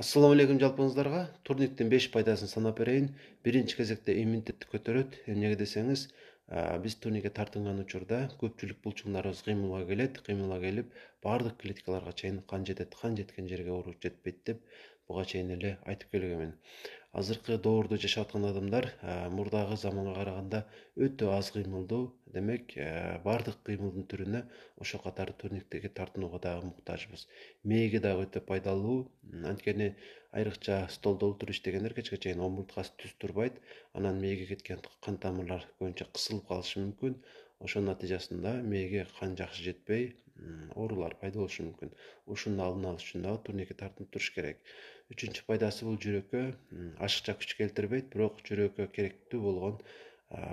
Assalamu алейкум жалпыңыздарга. Турниктин 5 пайдасын санап берейин. Биринчи кезекте иммунитетти көтөрөт. Эмнеге десеңиз, биз турникке тартынган учурда көпчүлүк булчуңдарыбыз кыймылга келип, бардык клеткаларга чейин кан жетет. Кан жеткен жерге оору жетпейт деп буга чейин эле айтып келгенмин. Азыркы доордо жашап аткан адамдар мурдагы заманга караганда өтө аз кыймылдуу. Демек, бардык кыймылдын түрүнө ошо катары турниктеги тартынууга дагы муктажбыз. Мээге дагы өтө пайдалуу. Анткени айрыкча столдо отуруп иштегендер кечке чейин омурткасы түз турбайт. Анан мээге кеткен кан тамырлар көбүнчө кысылып калышы мүмкүн. Ошонун натыйжасында мээге кан жакшы жетпей, оорулар пайда болушу мүмкүн. Ушуну алдын алыш үчүн дагы турникке тартынып туруш керек. Үчүнчү пайдасы бул жүрөккө ашыкча күч келтирбейт, бирок жүрөккө керектүү болгон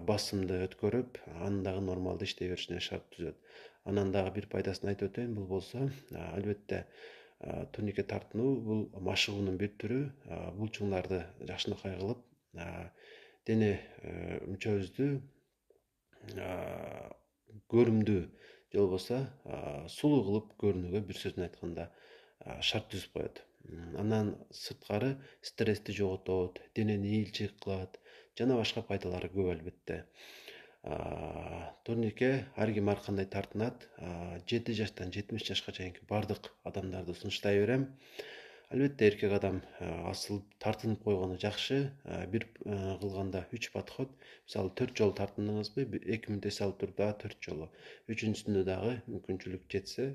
басымды өткөрүп, анын дагы нормалдуу иштей беришине шарт түзөт. Анан дагы бир пайдасын айтып өтөйүн. Бул болсо, албетте турникке тартынуу бул машыгуунун бир түрү. Булчуңдарды жакшынакай кылып, дене мүчөбүздү көрүмдүү же болбосо сулуу кылып көрүнүүгө бир сөзүн айтканда шарт түзүп коет. Андан сырткары стрессти жоготот, денени ийилчилик кылат жана башка пайдалары көп албетте. Турникке ар ким ар кандай тартынат. 7 жаштан 70 жашка чейинки бардык адамдарды сунуштай берем. Албетте эркек адам асылып тартынып койгону жакшы. Бир кылганда 3 подход. Мисалы 4 жолу тартындыңызбы, 2 мүнөт эс алып туруп дагы 4 жолу. Үчүнчүсүндө дагы мүмкүнчүлүк жетсе,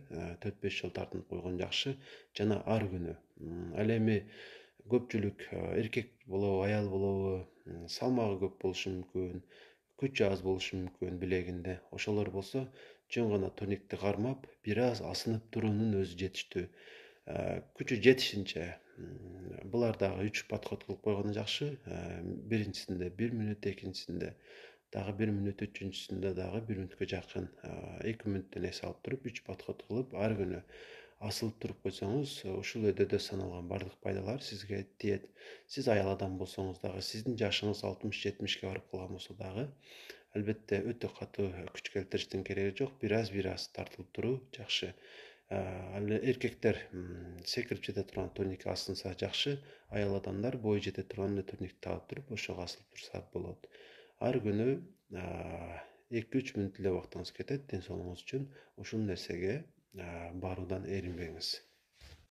4-5 жолу тартынып койгон жакшы. Жана ар күнү. Ал эми көпчүлүк эркек болобу, аял болобу, салмагы көп болушу мүмкүн, күчү аз болушу мүмкүн билегинде. Ошолор болсо, жөн гана турникти кармап, бир аз асынып туруунун өзү жетиштүү. Күчү жетишинче булар дагы 3 подход кылып койгону жакшы. Биринчисинде 1 мүнөт, экинчисинде дагы 1 мүнөт, үчүнчүсүндө дагы 1 мүнөткө жакын 2 мүнөттөн эс алып туруп 3 подход кылып ар күнү асылып туруп койсоңуз, ушул өдөдө саналган бардык пайдалар сизге тиет. Сиз аял адам болсоңуз дагы, сиздин жашыңыз 60-70ке барып калган болсо дагы, албетте өтө катуу күч келтириштин кереги жок. Бир аз тартылып туруу жакшы. Ал эркектер секирип жете турган турникке асынса жакшы. Аял адамдар бою жете турган турникти алып туруп ошого асылып турса болот. Ар күнү 2-3 мүнөт эле убактыңыз кетет ден соолугуңуз үчүн. Ушул нерсеге баруудан эринбеңиз.